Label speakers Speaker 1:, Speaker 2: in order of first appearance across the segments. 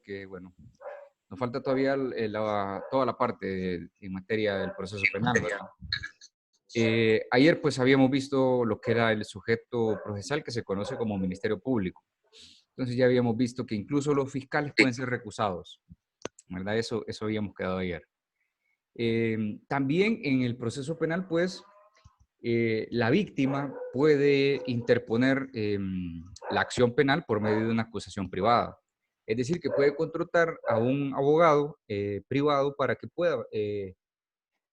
Speaker 1: porque, bueno, nos falta todavía toda la parte en materia del proceso penal, ¿verdad? Ayer pues habíamos visto lo que era el sujeto procesal que se conoce como Ministerio Público. Entonces ya habíamos visto que incluso los fiscales pueden ser recusados, ¿verdad? Eso habíamos quedado ayer. También en el proceso penal, pues, la víctima puede interponer la acción penal por medio de una acusación privada. Es decir, que puede contratar a un abogado privado para que pueda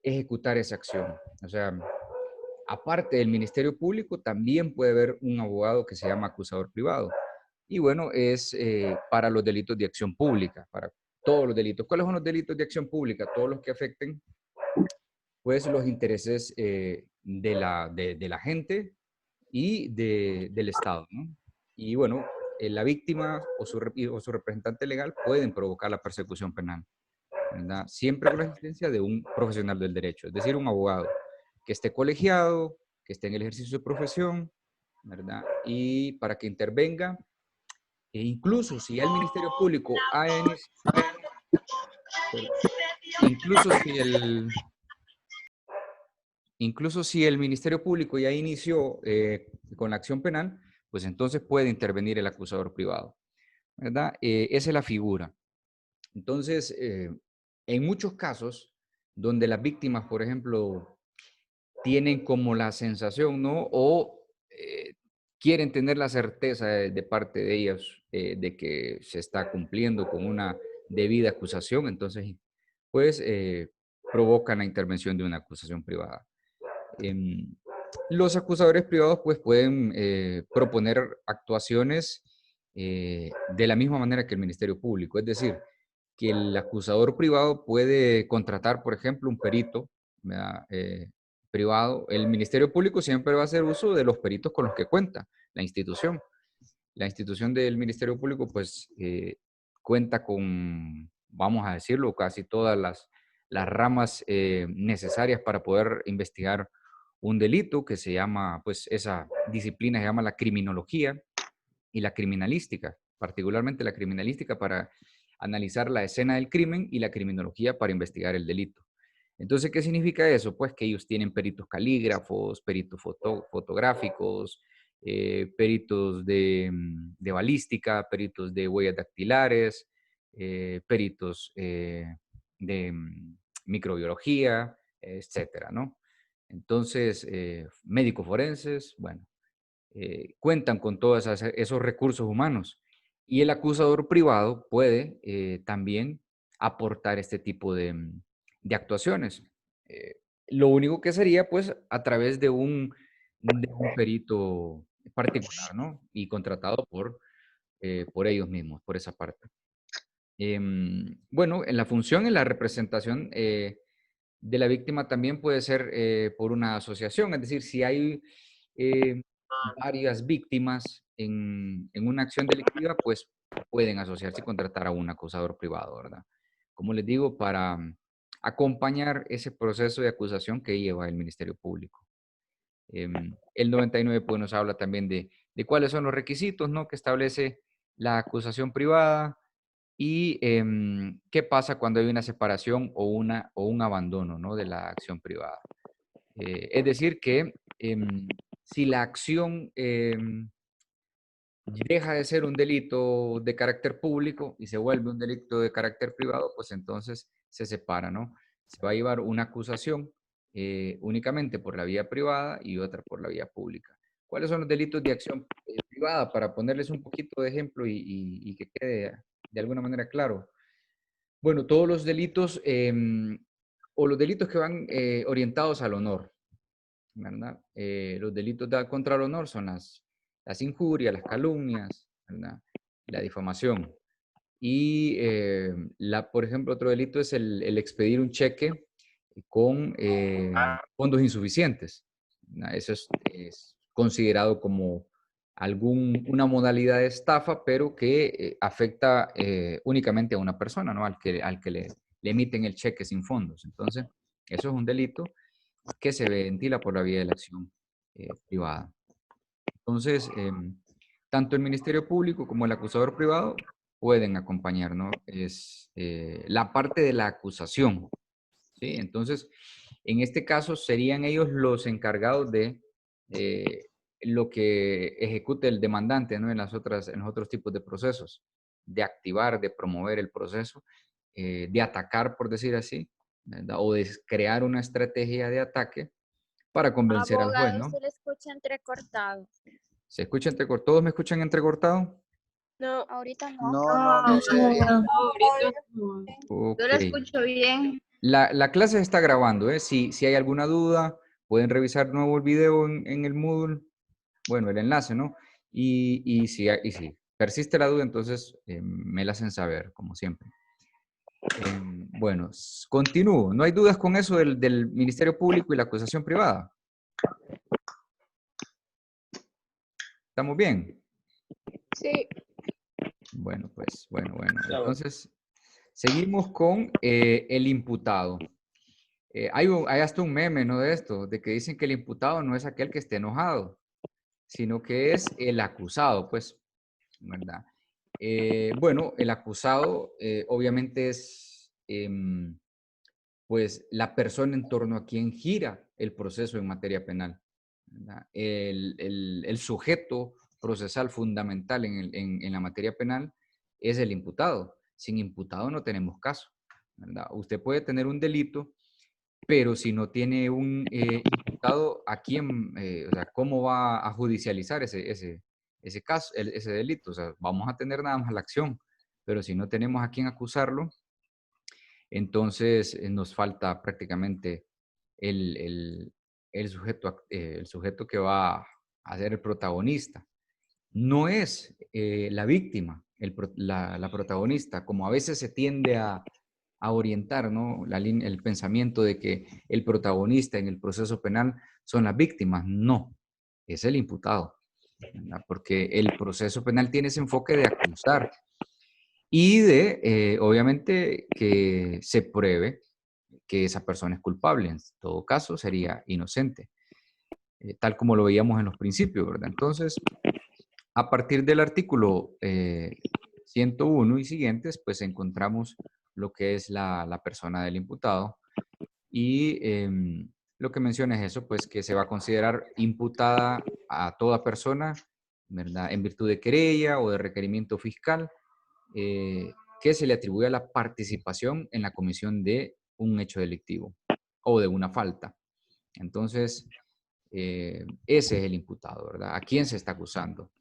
Speaker 1: ejecutar esa acción. O sea, aparte del Ministerio Público, también puede haber un abogado que se llama acusador privado. Y bueno, es para los delitos de acción pública, para todos los delitos. ¿Cuáles son los delitos de acción pública? Todos los que afecten, pues, los intereses de la gente y del Estado, ¿no? Y bueno, la víctima o su representante legal pueden provocar la persecución penal, ¿verdad? Siempre con la existencia de un profesional del derecho, es decir, un abogado que esté colegiado, que esté en el ejercicio de profesión, ¿verdad? Y para que intervenga, e incluso si ya el Ministerio Público ha incluso si incluso si el Ministerio Público ya inició con la acción penal, pues entonces puede intervenir el acusador privado, ¿verdad? Esa es la figura. Entonces, en muchos casos donde las víctimas, por ejemplo, tienen como la sensación, ¿no? O quieren tener la certeza de parte de ellas de que se está cumpliendo con una debida acusación, entonces, pues, provocan la intervención de una acusación privada. Em, los acusadores privados, pues, pueden proponer actuaciones de la misma manera que el Ministerio Público, es decir, que el acusador privado puede contratar, por ejemplo, un perito, ¿verdad? Privado. El Ministerio Público siempre va a hacer uso de los peritos con los que cuenta la institución. La institución del Ministerio Público, pues, cuenta con, vamos a decirlo, casi todas las ramas necesarias para poder investigar un delito que se llama, pues, esa disciplina se llama la criminología y la criminalística, particularmente la criminalística para analizar la escena del crimen y la criminología para investigar el delito. Entonces, ¿qué significa eso? Pues que ellos tienen peritos calígrafos, peritos fotográficos, peritos de balística, peritos de huellas dactilares, peritos de microbiología, etcétera, ¿no? Entonces, médicos forenses, bueno, cuentan con todos esos recursos humanos. Y el acusador privado puede también aportar este tipo de actuaciones. Eh, lo único que sería, pues, a través de un perito particular, ¿no? Y contratado por ellos mismos, por esa parte. Bueno, en la función, en la representación de la víctima también puede ser por una asociación, es decir, si hay eh, varias víctimas en una acción delictiva, pues pueden asociarse y contratar a un acusador privado, ¿verdad? Como les digo, para acompañar ese proceso de acusación que lleva el Ministerio Público. El 99 pues, nos habla también de cuáles son los requisitos, ¿no? Que establece la acusación privada y qué pasa cuando hay una separación o un abandono, ¿no? De la acción privada. Es decir, que si la acción deja de ser un delito de carácter público y se vuelve un delito de carácter privado, pues entonces se separa, ¿no? Se va a llevar una acusación únicamente por la vía privada y otra por la vía pública. ¿Cuáles son los delitos de acción privada? Para ponerles un poquito de ejemplo y que quede de alguna manera claro. Bueno, todos los delitos o los delitos que van orientados al honor, ¿verdad? Los delitos contra el honor son las injurias, las calumnias, ¿verdad? La difamación. Y, por ejemplo, otro delito es el expedir un cheque con fondos insuficientes, ¿verdad? Eso es considerado como una modalidad de estafa, pero que afecta únicamente a una persona, ¿no? Al que le emiten el cheque sin fondos. Entonces, eso es un delito que se ventila por la vía de la acción privada. Entonces, tanto el Ministerio Público como el acusador privado pueden acompañar, ¿no? Es la parte de la acusación, ¿sí? Entonces, en este caso serían ellos los encargados de lo que ejecute el demandante, ¿no? En los otros tipos de procesos, de activar, de promover el proceso, de atacar, por decir así, ¿verdad? O de crear una estrategia de ataque para convencer al juez,
Speaker 2: Abogado,
Speaker 1: ¿no?
Speaker 2: se le escucha entrecortado.
Speaker 1: ¿Se escucha entrecortado? ¿Todos me escuchan entrecortado?
Speaker 2: No, ahorita no.
Speaker 3: No, no, no se ve bien.
Speaker 4: Ahorita no. Yo
Speaker 1: Ok.
Speaker 4: la escucho bien.
Speaker 1: La clase se está grabando, ¿eh? Si hay alguna duda, pueden revisar de nuevo el video en el Moodle, bueno, el enlace, ¿no? Y si persiste la duda, entonces me la hacen saber, como siempre. Bueno, continúo. ¿No hay dudas con eso del Ministerio Público y la acusación privada? ¿Estamos bien?
Speaker 2: Sí.
Speaker 1: Bueno, pues, bueno. Entonces, seguimos con el imputado. Hay hasta un meme, ¿no? De esto, de que dicen que el imputado no es aquel que esté enojado, sino que es el acusado, pues, ¿verdad? Bueno, el acusado obviamente es, pues, la persona en torno a quien gira el proceso en materia penal, ¿verdad? El sujeto procesal fundamental en la materia penal es el imputado. Sin imputado no tenemos caso, ¿verdad? Usted puede tener un delito, pero si no tiene un imputado, ¿a quién, o sea, cómo va a judicializar ese caso, ese delito? O sea, vamos a tener nada más la acción, pero si no tenemos a quién acusarlo, entonces nos falta prácticamente el, el- el sujeto que va a ser el protagonista. No es la víctima, la protagonista, como a veces se tiende a orientar, ¿no? El pensamiento de que el protagonista en el proceso penal son las víctimas. No, es el imputado, ¿verdad? Porque el proceso penal tiene ese enfoque de acusar y de, obviamente, que se pruebe que esa persona es culpable. En todo caso, sería inocente, tal como lo veíamos en los principios, ¿verdad? Entonces, a partir del artículo 101 y siguientes, pues encontramos lo que es la persona del imputado y lo que menciona es eso, pues que se va a considerar imputada a toda persona, ¿verdad? En virtud de querella o de requerimiento fiscal que se le atribuye a la participación en la comisión de un hecho delictivo o de una falta. Entonces, ese es el imputado, ¿verdad? ¿A quién se está acusando?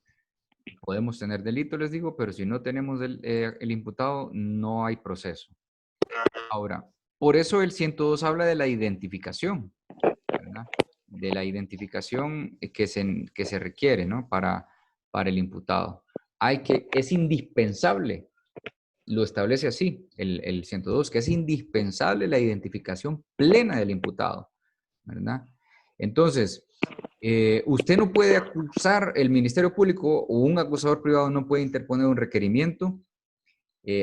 Speaker 1: Podemos tener delito, les digo, pero si no tenemos el imputado, no hay proceso. Ahora, por eso el 102 habla de la identificación, ¿verdad? De la identificación que se requiere, ¿no? Para el imputado. Es indispensable, lo establece así, el 102, que es indispensable la identificación plena del imputado, ¿verdad? Entonces, usted no puede acusar, el Ministerio Público o un acusador privado no puede interponer un requerimiento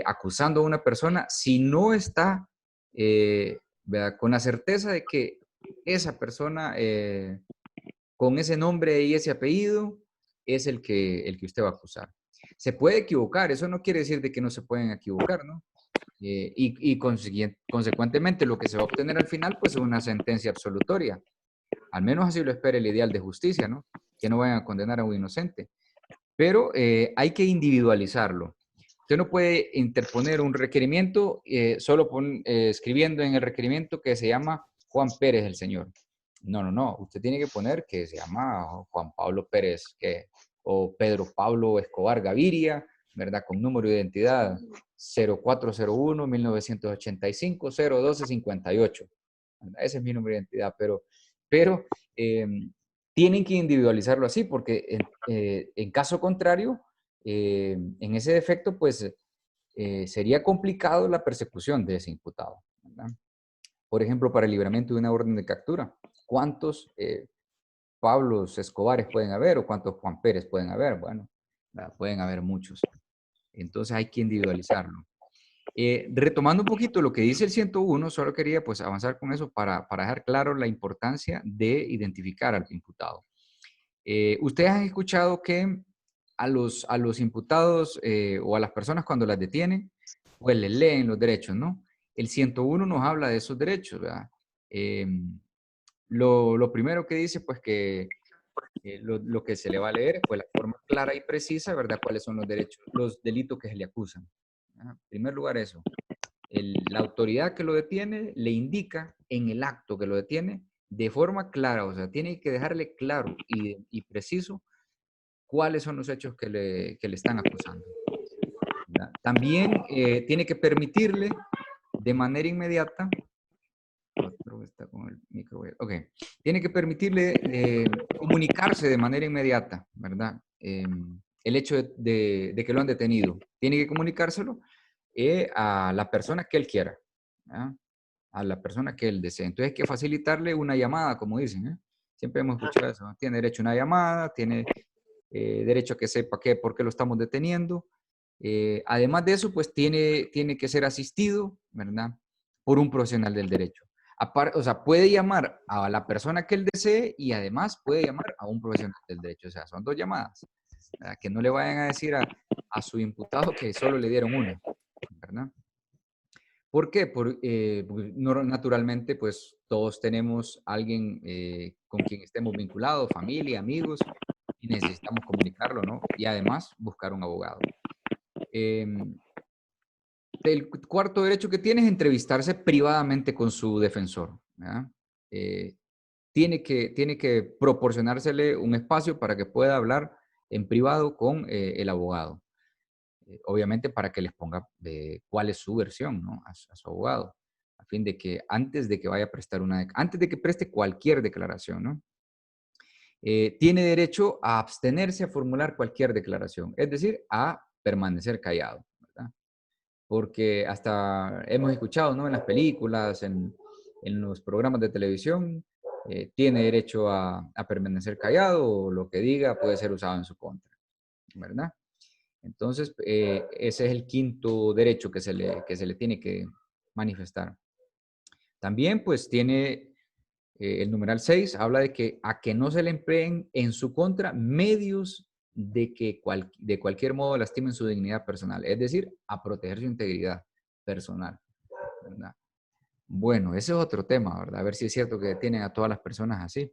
Speaker 1: acusando a una persona si no está ¿verdad? Con la certeza de que esa persona con ese nombre y ese apellido es el que usted va a acusar. Se puede equivocar, eso no quiere decir de que no se pueden equivocar, ¿no? Consecuentemente lo que se va a obtener al final pues es una sentencia absolutoria. Al menos así lo espera el ideal de justicia, ¿no? Que no vayan a condenar a un inocente. Pero hay que individualizarlo. Usted no puede interponer un requerimiento solo escribiendo en el requerimiento que se llama Juan Pérez el señor. No. Usted tiene que poner que se llama Juan Pablo Pérez o Pedro Pablo Escobar Gaviria, ¿verdad? Con número de identidad 0401-1985-01258. Ese es mi número de identidad, pero tienen que individualizarlo así porque en caso contrario, en ese defecto, pues sería complicado la persecución de ese imputado, ¿verdad? Por ejemplo, para el libramiento de una orden de captura, ¿cuántos Pablos Escobares pueden haber o cuántos Juan Pérez pueden haber? Bueno, pueden haber muchos. Entonces hay que individualizarlo. Retomando un poquito lo que dice el 101, solo quería pues avanzar con eso para dejar claro la importancia de identificar al imputado. Ustedes han escuchado que a los imputados o a las personas cuando las detienen, pues les leen los derechos, ¿no? El 101 nos habla de esos derechos, ¿verdad? Lo primero que dice, pues que lo que se le va a leer, pues la forma clara y precisa, ¿verdad? ¿Cuáles son los derechos, los delitos que se le acusan? ¿Verdad? En primer lugar, eso. La autoridad que lo detiene le indica en el acto que lo detiene de forma clara, o sea, tiene que dejarle claro y preciso cuáles son los hechos que le están acusando, ¿verdad? También tiene que permitirle de manera inmediata, creo que está con el micro, ok, tiene que permitirle comunicarse de manera inmediata, ¿verdad? El hecho de que lo han detenido. Tiene que comunicárselo a la persona que él quiera, ¿verdad? A la persona que él desee. Entonces hay que facilitarle una llamada, como dicen, ¿eh? Siempre hemos escuchado eso, ¿no? Tiene derecho a una llamada, tiene derecho a que sepa por qué lo estamos deteniendo. Además de eso, pues tiene que ser asistido, ¿verdad? Por un profesional del derecho. O sea, puede llamar a la persona que él desee y además puede llamar a un profesional del derecho. O sea, son dos llamadas, ¿verdad? Que no le vayan a decir a su imputado que solo le dieron una, ¿verdad? ¿Por qué? Porque naturalmente, pues todos tenemos alguien con quien estemos vinculados, familia, amigos, y necesitamos comunicarlo, ¿no? Y además buscar un abogado. El cuarto derecho que tiene es entrevistarse privadamente con su defensor, ¿verdad? Tiene que proporcionársele un espacio para que pueda hablar en privado con el abogado. Obviamente para que les ponga cuál es su versión, ¿no? A su abogado, a fin de que antes de que vaya a prestar antes de que preste cualquier declaración, ¿no? Tiene derecho a abstenerse a formular cualquier declaración, es decir, a permanecer callado, ¿verdad? Porque hasta hemos escuchado, ¿no? En las películas, en los programas de televisión, tiene derecho a permanecer callado o lo que diga puede ser usado en su contra, ¿verdad? Entonces, ese es el quinto derecho que se le tiene que manifestar. También, pues, tiene el numeral 6, habla de que a que no se le empleen en su contra medios de cualquier modo lastimen su dignidad personal, es decir, a proteger su integridad personal, ¿verdad? Bueno, ese es otro tema, ¿verdad? A ver si es cierto que tienen a todas las personas así.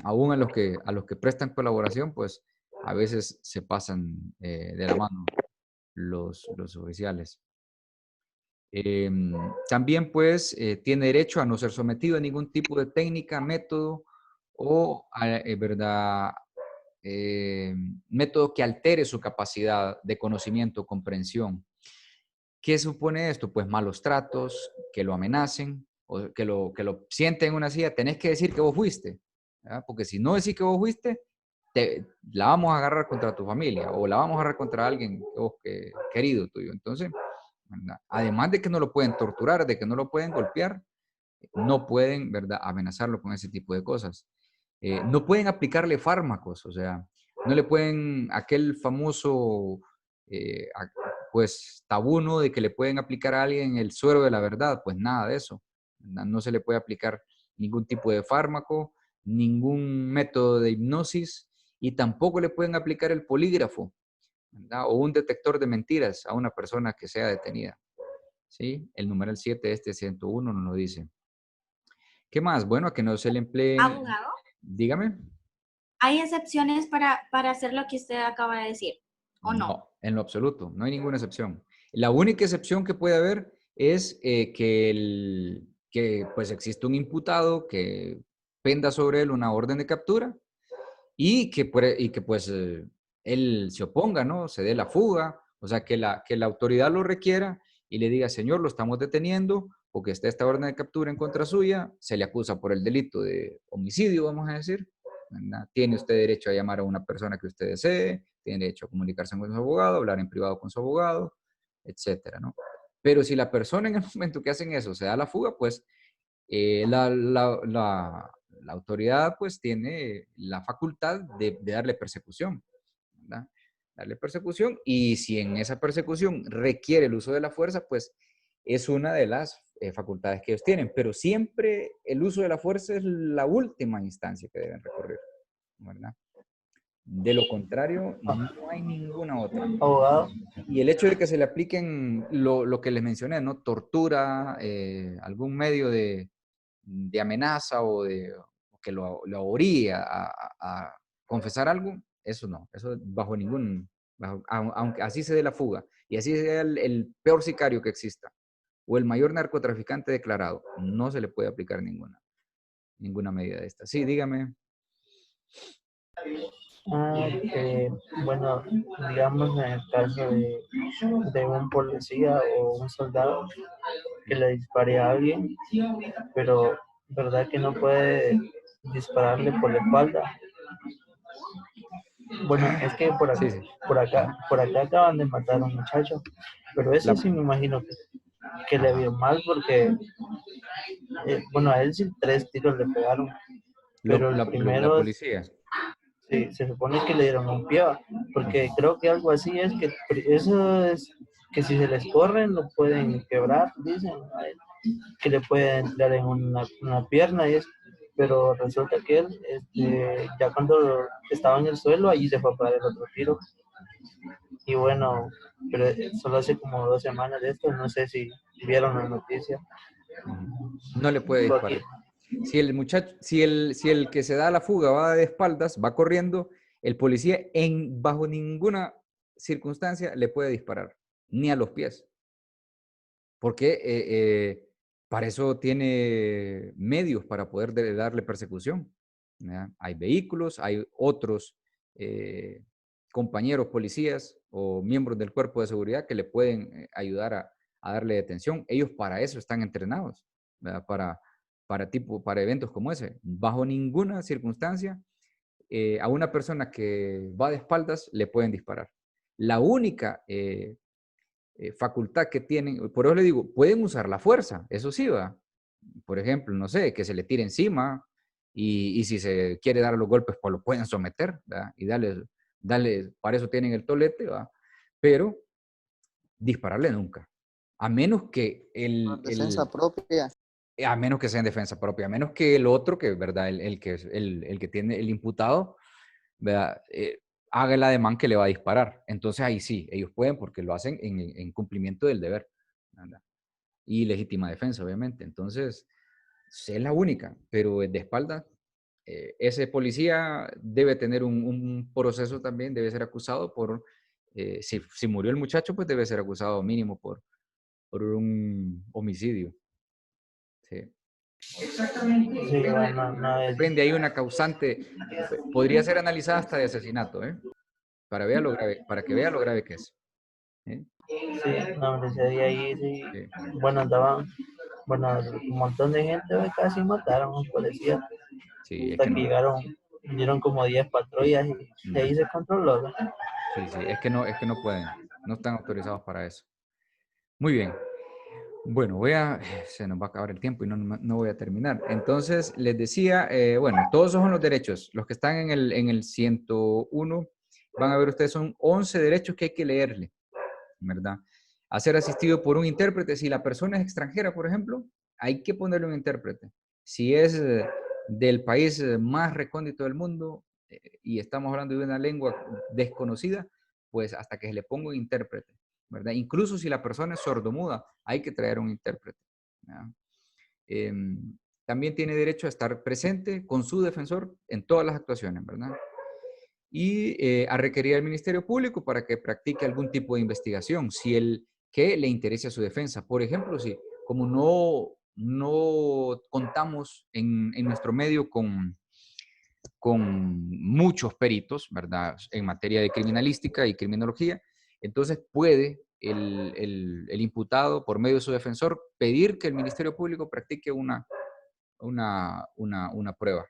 Speaker 1: Aún a los que prestan colaboración, pues a veces se pasan de la mano los oficiales. También, pues, tiene derecho a no ser sometido a ningún tipo de técnica, método o, ¿verdad? Método que altere su capacidad de conocimiento, comprensión. ¿Qué supone esto? Pues malos tratos, que lo amenacen o que lo sienten en una silla. Tenés que decir que vos fuiste, ¿verdad? Porque si no decís que vos fuiste, la vamos a agarrar contra tu familia o la vamos a agarrar contra alguien querido tuyo. Entonces, ¿verdad? Además de que no lo pueden torturar, de que no lo pueden golpear, no pueden, ¿verdad?, amenazarlo con ese tipo de cosas. No pueden aplicarle fármacos, o sea, no le pueden, aquel famoso, pues, tabú, ¿no?, de que le pueden aplicar a alguien el suero de la verdad, pues nada de eso, ¿verdad? No se le puede aplicar ningún tipo de fármaco, ningún método de hipnosis y tampoco le pueden aplicar el polígrafo, ¿verdad? O un detector de mentiras a una persona que sea detenida. ¿Sí? El numeral 7 de este 101 nos lo dice. ¿Qué más? Bueno, a que no se le empleen.
Speaker 3: Abogado,
Speaker 1: Dígame.
Speaker 3: ¿hay excepciones para hacer lo que usted acaba de decir o no?
Speaker 1: No, en lo absoluto, no hay ninguna excepción. La única excepción que puede haber es que pues existe un imputado que penda sobre él una orden de captura y que pues él se oponga, ¿no? Se dé la fuga, o sea, que la autoridad lo requiera y le diga, señor, lo estamos deteniendo porque está esta orden de captura en contra suya, se le acusa por el delito de homicidio, vamos a decir, ¿verdad? Tiene usted derecho a llamar a una persona que usted desee, tiene derecho a comunicarse con su abogado, hablar en privado con su abogado, etcétera, ¿no? Pero si la persona en el momento que hacen eso se da la fuga, pues la autoridad pues tiene la facultad de darle persecución, ¿verdad? Darle persecución y si en esa persecución requiere el uso de la fuerza, pues es una de las facultades que ellos tienen, pero siempre el uso de la fuerza es la última instancia que deben recorrer, ¿verdad? De lo contrario, no hay ninguna otra.
Speaker 5: Abogado,
Speaker 1: Y el hecho de que se le apliquen lo que les mencioné, ¿no? Tortura, algún medio de amenaza o que lo oríe a confesar algo, eso no, eso bajo ningún, aunque así se dé la fuga y así sea el peor sicario que exista o el mayor narcotraficante declarado, no se le puede aplicar ninguna medida de esta. Sí, dígame.
Speaker 5: bueno, digamos en el caso de un policía o un soldado que le dispare a alguien, pero verdad que no puede dispararle por la espalda. Bueno, es que
Speaker 1: Sí, sí.
Speaker 5: por acá acaban de matar a un muchacho, pero ese
Speaker 1: La-
Speaker 5: sí me imagino que le vio mal porque, bueno, a él sí 3 tiros le pegaron, pero el
Speaker 1: la
Speaker 5: primero
Speaker 1: policía.
Speaker 5: sí, se supone que le dieron un pie, porque creo que algo así es que eso es que si se les corren lo pueden quebrar, dicen, ay, que le pueden entrar en una pierna y eso, pero resulta que él, ya cuando estaba en el suelo, allí se fue a parar el otro tiro. Y bueno, pero solo hace como 2 semanas de esto, no sé si vieron la noticia.
Speaker 1: No le puede
Speaker 5: Fue aquí.
Speaker 1: disparar. Si el muchacho, si el que se da la fuga va de espaldas, va corriendo, el policía bajo ninguna circunstancia le puede disparar, ni a los pies. Porque para eso tiene medios para poder darle persecución. ¿Ya? Hay vehículos, hay otros compañeros policías o miembros del cuerpo de seguridad que le pueden ayudar a darle detención. Ellos para eso están entrenados, ¿verdad? Para eventos como ese. Bajo ninguna circunstancia a una persona que va de espaldas le pueden disparar. La única facultad que tienen, por eso le digo, pueden usar la fuerza, eso sí va. Por ejemplo, no sé, que se le tire encima y si se quiere dar los golpes, pues lo pueden someter, ¿verdad? Y darle, para eso tienen el tolete, ¿va? Pero dispararle nunca. A menos que
Speaker 6: Por defensa propia.
Speaker 1: a menos que sea en defensa propia, a menos que el otro, que verdad, el que tiene el imputado, ¿verdad? Haga el ademán que le va a disparar. Entonces ahí sí, ellos pueden porque lo hacen en cumplimiento del deber, ¿verdad? Y legítima defensa, obviamente. Entonces, es la única, pero de espalda, ese policía debe tener un proceso también, debe ser acusado por, si murió el muchacho, pues debe ser acusado mínimo por un homicidio. Sí.
Speaker 5: Sí, bueno, no es,
Speaker 1: Depende, hay una causante, podría ser analizada hasta de asesinato, ¿eh? Para que vea lo grave que es. ¿Eh?
Speaker 5: sí, no, hombre, ese día ahí, sí,
Speaker 1: Sí.
Speaker 5: bueno, andaban, bueno, un montón de gente casi mataron a un policía,
Speaker 1: Sí, es
Speaker 5: hasta
Speaker 1: que
Speaker 5: que
Speaker 1: no.
Speaker 5: vinieron como 10 patrullas y ahí se controló, ¿no?
Speaker 1: Sí, sí, es que no pueden, no están autorizados para eso. Muy bien. Bueno, se nos va a acabar el tiempo y no voy a terminar. Entonces, les decía, bueno, todos esos son los derechos. Los que están en el 101, van a ver ustedes, son 11 derechos que hay que leerle, ¿verdad? A ser asistido por un intérprete. Si la persona es extranjera, por ejemplo, hay que ponerle un intérprete. Si es del país más recóndito del mundo y estamos hablando de una lengua desconocida, pues hasta que se le ponga un intérprete, ¿verdad? Incluso si la persona es sordomuda, hay que traer un intérprete. Eh, también tiene derecho a estar presente con su defensor en todas las actuaciones, ¿verdad? Y a requerir al Ministerio Público para que practique algún tipo de investigación, si el que le interese a su defensa. Por ejemplo, si como no contamos en nuestro medio con muchos peritos, ¿verdad? En materia de criminalística y criminología, entonces puede el imputado, por medio de su defensor, pedir que el Ministerio Público practique una prueba.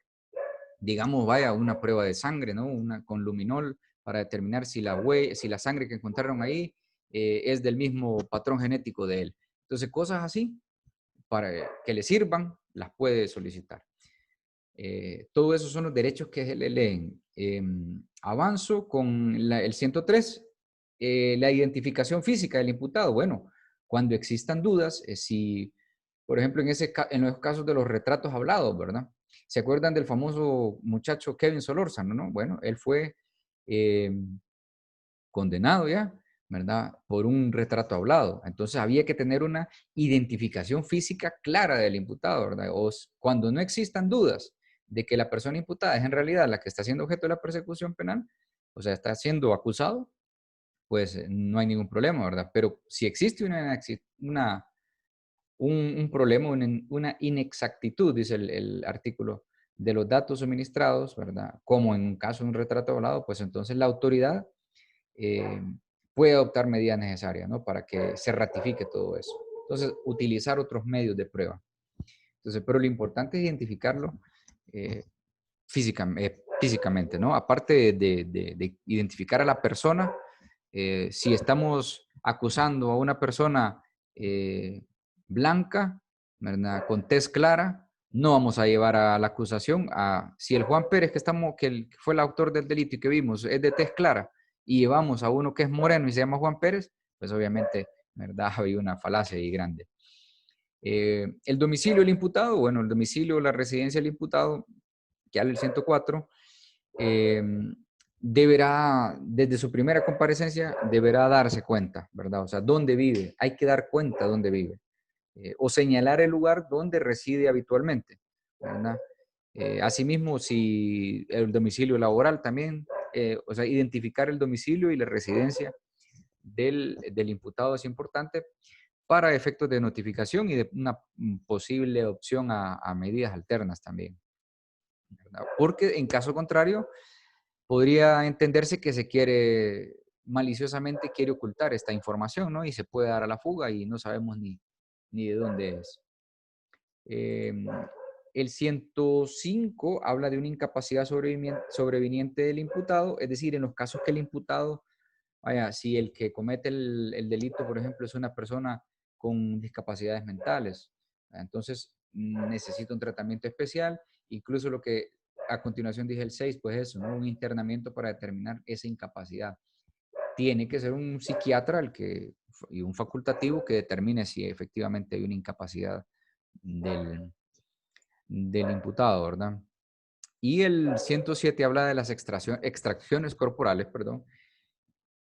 Speaker 1: Digamos, vaya, una prueba de sangre, ¿no? Una con luminol para determinar si si la sangre que encontraron ahí es del mismo patrón genético de él. Entonces, cosas así, para que le sirvan, las puede solicitar. Todo eso son los derechos que se le leen. Avanzo con el 103, la identificación física del imputado. Bueno, cuando existan dudas, si, por ejemplo, en los casos de los retratos hablados, ¿verdad? ¿Se acuerdan del famoso muchacho Kevin Solórzano, no? Bueno, él fue condenado ya, ¿verdad? Por un retrato hablado. Entonces había que tener una identificación física clara del imputado, ¿verdad? Cuando no existan dudas de que la persona imputada es en realidad la que está siendo objeto de la persecución penal, o sea, está siendo acusado, pues no hay ningún problema, ¿verdad? Pero si existe un problema, una inexactitud, dice el artículo, de los datos suministrados, ¿verdad? Como en un caso de un retrato hablado, pues entonces la autoridad eh, puede adoptar medidas necesarias, ¿no? Para que se ratifique todo eso. Entonces, utilizar otros medios de prueba. Entonces, pero lo importante es identificarlo físicamente, ¿no? Aparte de identificar a la persona, si estamos acusando a una persona blanca, ¿verdad? Con tez clara, no vamos a llevar a la acusación si el Juan Pérez que fue el autor del delito y que vimos es de tez clara y llevamos a uno que es moreno y se llama Juan Pérez, pues obviamente, ¿verdad? Hay una falacia ahí grande. El domicilio del imputado, bueno, el domicilio, la residencia del imputado, que habla el 104, deberá, desde su primera comparecencia, deberá darse cuenta, ¿verdad? O sea, dónde vive, hay que dar cuenta dónde vive, o señalar el lugar donde reside habitualmente, ¿verdad? Asimismo, si el domicilio laboral también, o sea, identificar el domicilio y la residencia del imputado es importante para efectos de notificación y de una posible opción a medidas alternas también, ¿verdad? Porque en caso contrario, podría entenderse que se quiere, maliciosamente quiere ocultar esta información, ¿no? Y se puede dar a la fuga y no sabemos ni de dónde es. El 105 habla de una incapacidad sobreviniente del imputado, es decir, en los casos que el imputado, vaya, si el que comete el delito, por ejemplo, es una persona con discapacidades mentales, entonces necesita un tratamiento especial, incluso lo que a continuación dije el 6, pues eso, ¿no? Un internamiento para determinar esa incapacidad. Tiene que ser un psiquiatra y un facultativo que determine si efectivamente hay una incapacidad del imputado, ¿verdad? Y el 107 habla de las extracciones corporales, perdón,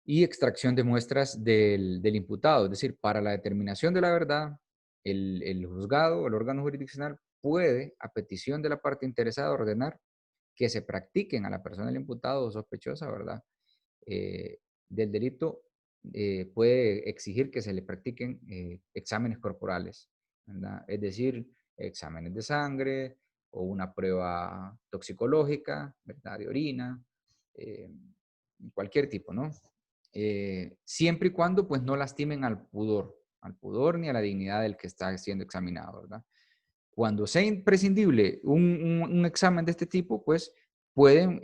Speaker 1: y extracción de muestras del imputado. Es decir, para la determinación de la verdad, el juzgado, el órgano jurisdiccional, puede, a petición de la parte interesada, ordenar que se practiquen a la persona del imputado o sospechosa, ¿verdad? Del delito, puede exigir que se le practiquen exámenes corporales, ¿verdad? Es decir, exámenes de sangre o una prueba toxicológica, ¿verdad? De orina, cualquier tipo, ¿no? Siempre y cuando pues no lastimen al pudor ni a la dignidad del que está siendo examinado, ¿verdad? Cuando sea imprescindible un examen de este tipo, pues pueden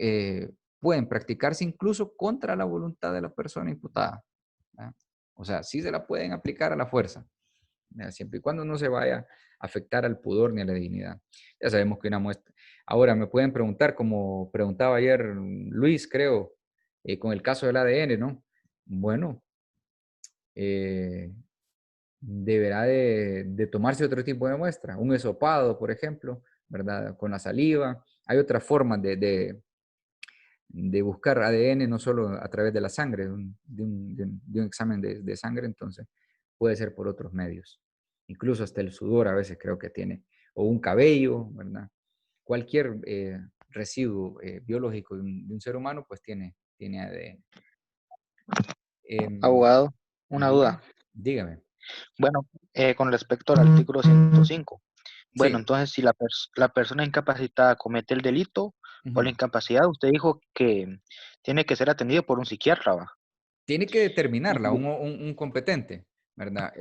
Speaker 1: practicarse incluso contra la voluntad de la persona imputada, ¿verdad? O sea, sí se la pueden aplicar a la fuerza, ¿verdad? Siempre y cuando no se vaya a afectar al pudor ni a la dignidad. Ya sabemos que una muestra. Ahora, me pueden preguntar, como preguntaba ayer Luis, creo, con el caso del ADN, ¿no? Bueno, deberá de tomarse otro tipo de muestra, un hisopado, por ejemplo, ¿verdad? Con la saliva. Hay otras formas de buscar ADN, no solo a través de la sangre, de un examen de sangre, entonces puede ser por otros medios. Incluso hasta el sudor a veces creo que tiene, o un cabello, ¿verdad? Cualquier residuo biológico de un ser humano, pues tiene ADN.
Speaker 6: Abogado, una
Speaker 1: Dígame.
Speaker 6: duda.
Speaker 1: Dígame.
Speaker 6: Bueno, con respecto al artículo 105. Bueno,
Speaker 1: Sí.
Speaker 6: entonces si la persona incapacitada comete el delito por la
Speaker 1: Ujú.
Speaker 6: incapacidad, usted dijo que tiene que ser atendido por un psiquiatra, ¿va?
Speaker 1: Tiene que determinarla
Speaker 6: Y-
Speaker 1: un competente, ¿verdad?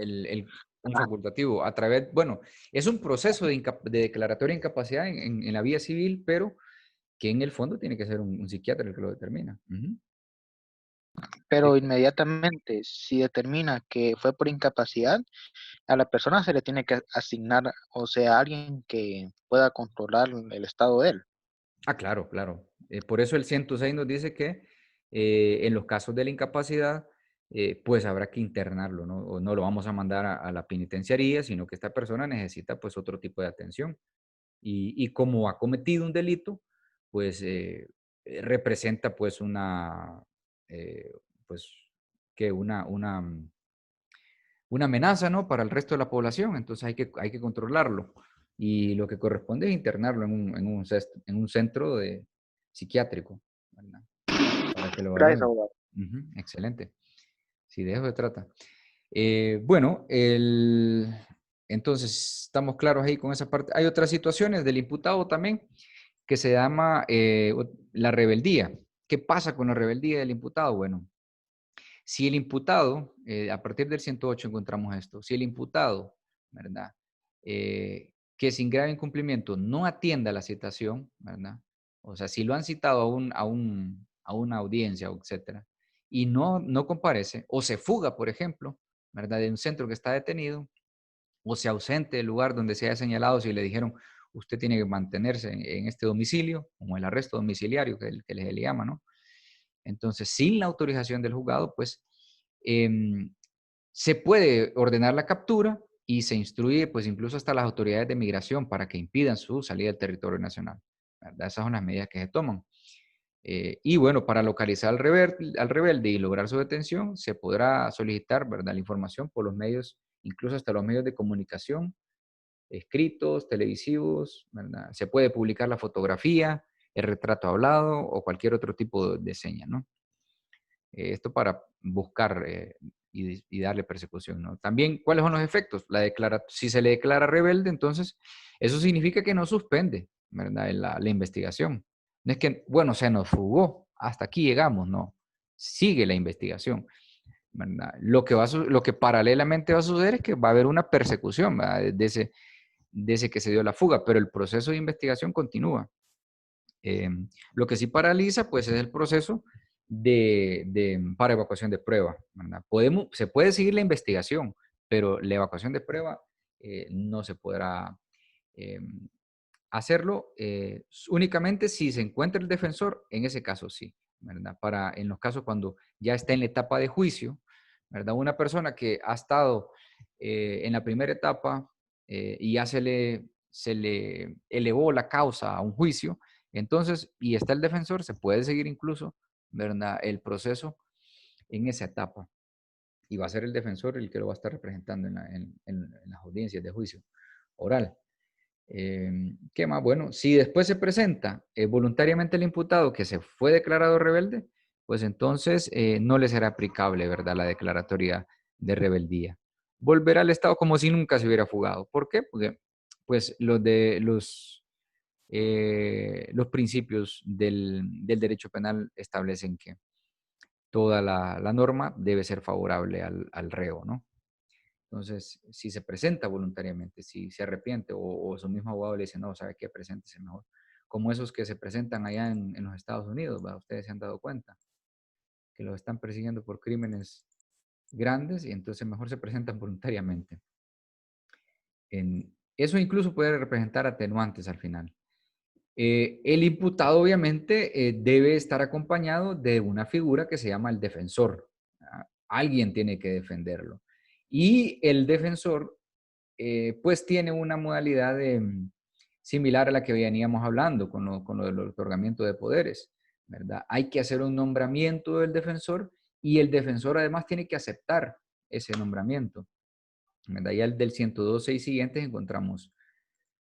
Speaker 1: Un
Speaker 6: ah,
Speaker 1: facultativo a través, bueno, es un proceso de declaratoria de incapacidad en la vía civil, pero que en el fondo tiene que ser un psiquiatra el que lo determina. Ujú.
Speaker 6: pero inmediatamente, si determina que fue por incapacidad, a la persona se le tiene que asignar, o sea, alguien que pueda controlar el estado de él.
Speaker 1: Ah, claro, claro. Por eso el 106 nos dice que en los casos de la incapacidad, pues habrá que internarlo, ¿no? O no lo vamos a mandar a la penitenciaría, sino que esta persona necesita pues otro tipo de atención. Y como ha cometido un delito, pues representa pues una, pues, que una amenaza, ¿no? Para el resto de la población, entonces hay que controlarlo. Y lo que corresponde es internarlo en un centro psiquiátrico, ¿verdad? Para que lo
Speaker 6: Gracias,
Speaker 1: evalúen.
Speaker 6: abogado.
Speaker 1: Excelente. Sí, de eso se trata. Bueno, entonces estamos claros ahí con esa parte. Hay otras situaciones del imputado también que se llama la rebeldía. ¿Qué pasa con la rebeldía del imputado? Bueno, si el imputado, a partir del 108 encontramos esto, si el imputado, ¿verdad? Que sin grave incumplimiento no atienda la citación, ¿verdad? O sea, si lo han citado a una audiencia, etcétera, y no comparece, o se fuga, por ejemplo, ¿verdad? De un centro que está detenido, o se ausente del lugar donde se haya señalado, si le dijeron, usted tiene que mantenerse en este domicilio, como el arresto domiciliario que le llama, ¿no? Entonces, sin la autorización del juzgado, pues se puede ordenar la captura y se instruye, pues incluso hasta las autoridades de migración para que impidan su salida del territorio nacional, ¿verdad? Esas son las medidas que se toman. Y bueno, para localizar al rebelde y lograr su detención, se podrá solicitar, ¿verdad?, la información por los medios, incluso hasta los medios de comunicación, escritos, televisivos, ¿verdad? Se puede publicar la fotografía, el retrato hablado o cualquier otro tipo de seña, ¿no? Esto para buscar y darle persecución, ¿no? También, ¿cuáles son los efectos? Si se le declara rebelde, entonces, eso significa que no suspende, ¿verdad?, la investigación. No es que, bueno, se nos fugó, hasta aquí llegamos, no. Sigue la investigación, ¿verdad? Lo que paralelamente va a suceder es que va a haber una persecución, ¿verdad?, de ese que se dio la fuga, pero el proceso de investigación continúa. Lo que sí paraliza, pues, es el proceso para evacuación de prueba, ¿verdad? Se puede seguir la investigación, pero la evacuación de prueba no se podrá hacerlo únicamente si se encuentra el defensor, en ese caso sí, ¿verdad? En los casos cuando ya está en la etapa de juicio, ¿verdad? Una persona que ha estado en la primera etapa y ya se le elevó la causa a un juicio, entonces, y está el defensor, se puede seguir incluso, ¿verdad?, el proceso en esa etapa. Y va a ser el defensor el que lo va a estar representando en las audiencias de juicio oral. ¿Qué más? Bueno, si después se presenta voluntariamente el imputado que se fue declarado rebelde, pues entonces no le será aplicable, ¿verdad?, la declaratoria de rebeldía. Volverá al Estado como si nunca se hubiera fugado. ¿Por qué? Porque pues los principios del derecho penal establecen que toda la norma debe ser favorable al reo, ¿no? Entonces, si se presenta voluntariamente, si se arrepiente o su mismo abogado le dice, no, sabe qué, preséntese mejor. Como esos que se presentan allá en los Estados Unidos, ¿verdad? Ustedes se han dado cuenta que los están persiguiendo por crímenes grandes y entonces mejor se presentan voluntariamente. Eso incluso puede representar atenuantes al final. El imputado obviamente debe estar acompañado de una figura que se llama el defensor. Alguien tiene que defenderlo. Y el defensor pues tiene una modalidad similar a la que veníamos hablando con lo del otorgamiento de poderes, ¿verdad? Hay que hacer un nombramiento del defensor y el defensor además tiene que aceptar ese nombramiento, ¿verdad? Ya el del 112 y siguientes encontramos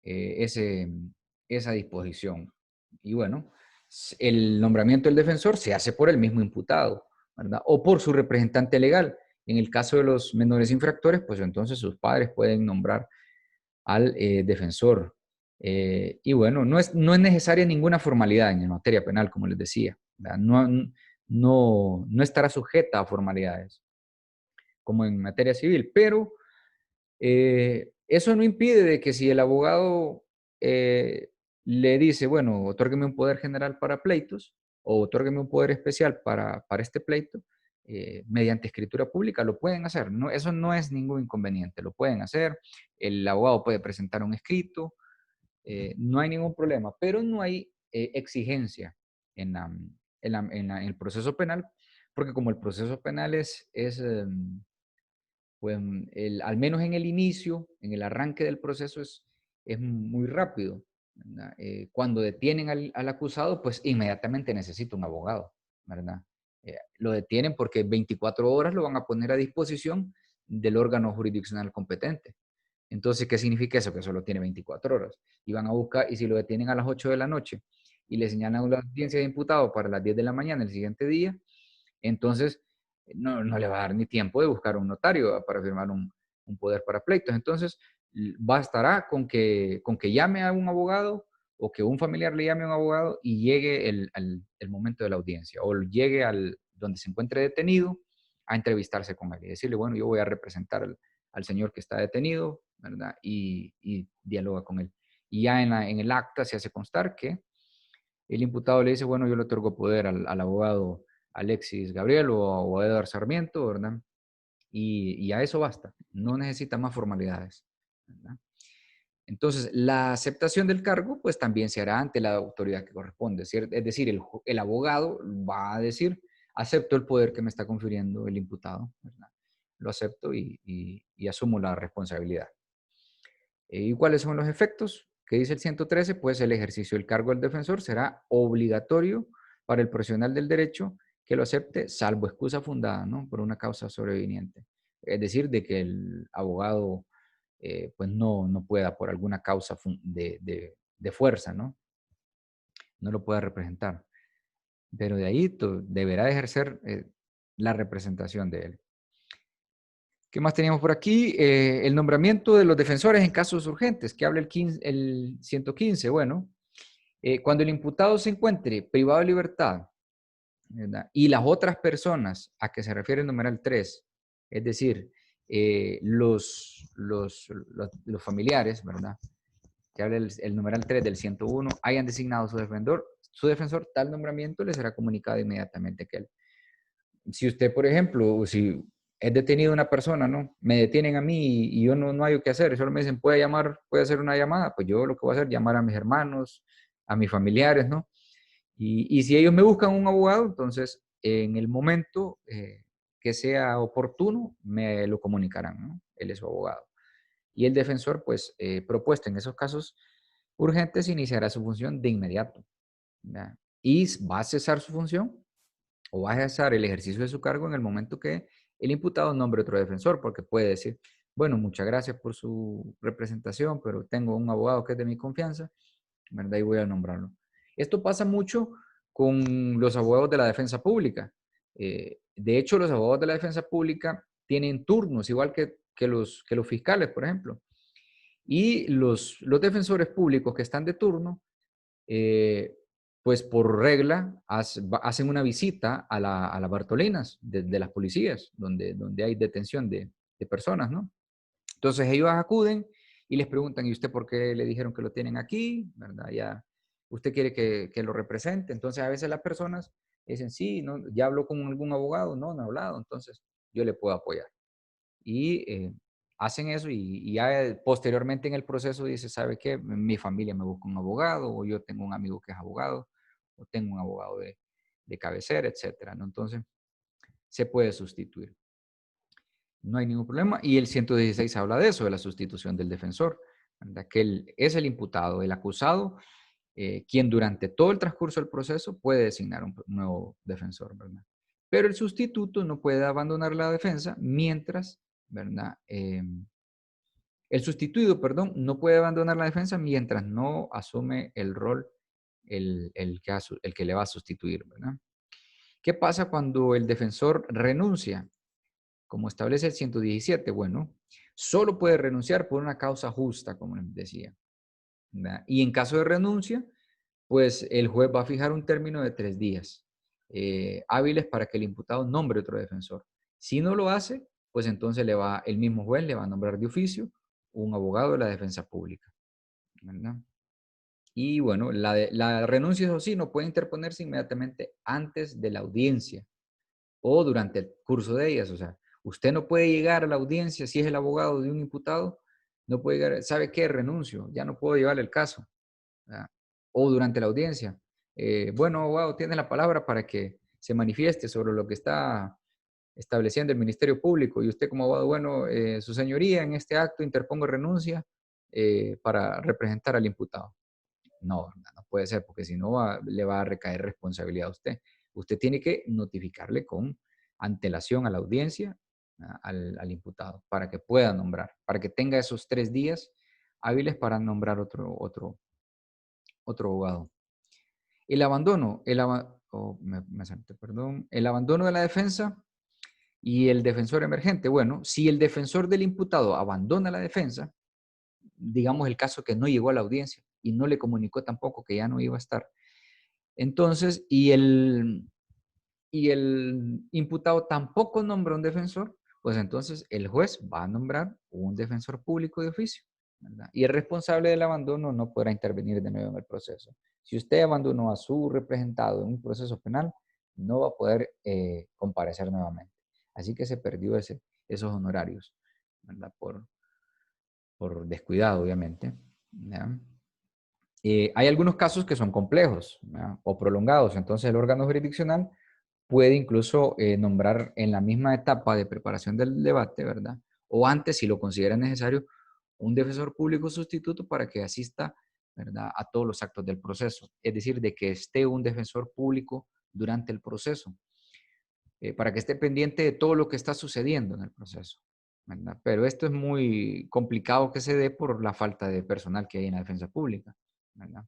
Speaker 1: esa disposición. Y bueno, el nombramiento del defensor se hace por el mismo imputado, ¿verdad? O por su representante legal. En el caso de los menores infractores, pues entonces sus padres pueden nombrar al defensor. Y bueno, no es necesaria ninguna formalidad en materia penal, como les decía, ¿verdad? No estará sujeta a formalidades, como en materia civil, pero eso no impide de que si el abogado le dice, bueno, otórgueme un poder general para pleitos o otórgueme un poder especial para este pleito, mediante escritura pública lo pueden hacer. No, eso no es ningún inconveniente, lo pueden hacer. El abogado puede presentar un escrito, no hay ningún problema, pero no hay exigencia en el proceso penal, porque como el proceso penal pues al menos en el inicio, en el arranque del proceso es muy rápido, ¿verdad? Cuando detienen al acusado, pues inmediatamente necesita un abogado, ¿verdad? Lo detienen porque 24 horas lo van a poner a disposición del órgano jurisdiccional competente. Entonces, ¿qué significa eso? Que solo tiene 24 horas. Y van a buscar, y si lo detienen a las 8 de la noche y le señalan una audiencia de imputado para las 10 de la mañana el siguiente día, entonces no le va a dar ni tiempo de buscar un notario para firmar un poder para pleitos. Entonces, bastará con que llame a un abogado o que un familiar le llame a un abogado y llegue el momento de la audiencia o llegue donde se encuentre detenido a entrevistarse con él y decirle, bueno, yo voy a representar al señor que está detenido, ¿verdad? Y dialoga con él. Y ya en el acta se hace constar que el imputado le dice, bueno, yo le otorgo poder al abogado Alexis Gabriel o a Eduardo Sarmiento, ¿verdad? Y a eso basta, no necesita más formalidades, ¿verdad? Entonces, la aceptación del cargo, pues también se hará ante la autoridad que corresponde. Es decir, el abogado va a decir, acepto el poder que me está confiriendo el imputado, ¿verdad? Lo acepto y asumo la responsabilidad. ¿Y cuáles son los efectos? ¿Qué dice el 113? Pues el ejercicio del cargo del defensor será obligatorio para el profesional del derecho que lo acepte, salvo excusa fundada, ¿no? Por una causa sobreviniente. Es decir, de que el abogado pues no pueda por alguna causa de fuerza, ¿no? No lo pueda representar. Pero de ahí deberá ejercer la representación de él. ¿Qué más teníamos por aquí? El nombramiento de los defensores en casos urgentes, que habla el 115. Bueno, cuando el imputado se encuentre privado de libertad, ¿verdad? Y las otras personas a que se refiere el numeral 3, es decir, los familiares, ¿verdad? Que habla el numeral 3 del 101, hayan designado su defensor, tal nombramiento le será comunicado inmediatamente a aquel. Si usted, por ejemplo, si es detenido una persona, ¿no? Me detienen a mí y yo no hay qué hacer, solo me dicen, puede llamar, puede hacer una llamada, pues yo lo que voy a hacer es llamar a mis hermanos, a mis familiares, ¿no? Y si ellos me buscan un abogado, entonces en el momento que sea oportuno, me lo comunicarán, ¿no? Él es su abogado. Y el defensor, pues, propuesto en esos casos urgentes, iniciará su función de inmediato, ¿verdad? Y va a cesar su función o va a cesar el ejercicio de su cargo en el momento que el imputado nombre otro defensor, porque puede decir, bueno, muchas gracias por su representación, pero tengo un abogado que es de mi confianza, ¿verdad? Y voy a nombrarlo. Esto pasa mucho con los abogados de la defensa pública. De hecho, los abogados de la defensa pública tienen turnos, igual que los fiscales, por ejemplo. Y los defensores públicos que están de turno, pues por regla hacen una visita a las Bartolinas de las policías, donde hay detención de personas, ¿no? Entonces ellos acuden y les preguntan, ¿y usted por qué le dijeron que lo tienen aquí? ¿Verdad? Ya, ¿usted quiere que lo represente? Entonces a veces las personas dicen, sí, no, ¿ya habló con algún abogado? No ha hablado, entonces yo le puedo apoyar. Y hacen eso y ya posteriormente en el proceso dice, ¿sabe qué? Mi familia me busca un abogado, o yo tengo un amigo que es abogado, o tengo un abogado de cabecera, etcétera, ¿no? Entonces se puede sustituir. No hay ningún problema. Y el 116 habla de eso, de la sustitución del defensor, ¿verdad? Que él es el imputado, el acusado, quien durante todo el transcurso del proceso puede designar un nuevo defensor, ¿verdad? Pero el sustituto no puede abandonar la defensa mientras, ¿verdad? El sustituido, perdón, no puede abandonar la defensa mientras no asume el rol el que le va a sustituir, ¿verdad? ¿Qué pasa cuando el defensor renuncia? Como establece el 117, bueno, solo puede renunciar por una causa justa, como les decía, ¿verdad? Y en caso de renuncia, pues el juez va a fijar un término de 3 días hábiles para que el imputado nombre otro defensor. Si no lo hace, pues entonces el mismo juez le va a nombrar de oficio un abogado de la defensa pública, ¿verdad? Y bueno, la renuncia, eso sí, no puede interponerse inmediatamente antes de la audiencia o durante el curso de ellas. O sea, usted no puede llegar a la audiencia si es el abogado de un imputado, no puede llegar, ¿sabe qué? Renuncio, ya no puedo llevarle el caso, ¿verdad? O durante la audiencia. Bueno, abogado, tiene la palabra para que se manifieste sobre lo que está estableciendo el Ministerio Público y usted como abogado, bueno, su señoría, en este acto interpongo renuncia para representar al imputado. No, ¿verdad? No puede ser, porque si no le va a recaer responsabilidad a usted. Usted tiene que notificarle con antelación a la audiencia, al imputado, para que pueda nombrar, para que tenga esos 3 días hábiles para nombrar otro abogado. El abandono, el abandono de la defensa y el defensor emergente. Bueno, si el defensor del imputado abandona la defensa, digamos el caso que no llegó a la audiencia y no le comunicó tampoco que ya no iba a estar, entonces, y el imputado tampoco nombra un defensor, pues entonces el juez va a nombrar un defensor público de oficio, ¿verdad? Y el responsable del abandono no podrá intervenir de nuevo en el proceso. Si usted abandonó a su representado en un proceso penal, no va a poder comparecer nuevamente. Así que se perdió esos honorarios, ¿verdad? Por descuidado, obviamente, ¿ya? Hay algunos casos que son complejos, ¿ya? O prolongados. Entonces el órgano jurisdiccional puede incluso nombrar en la misma etapa de preparación del debate, ¿verdad? O antes, si lo considera necesario, un defensor público sustituto para que asista, ¿verdad?, a todos los actos del proceso. Es decir, de que esté un defensor público durante el proceso, para que esté pendiente de todo lo que está sucediendo en el proceso, ¿verdad? Pero esto es muy complicado que se dé por la falta de personal que hay en la defensa pública, ¿verdad?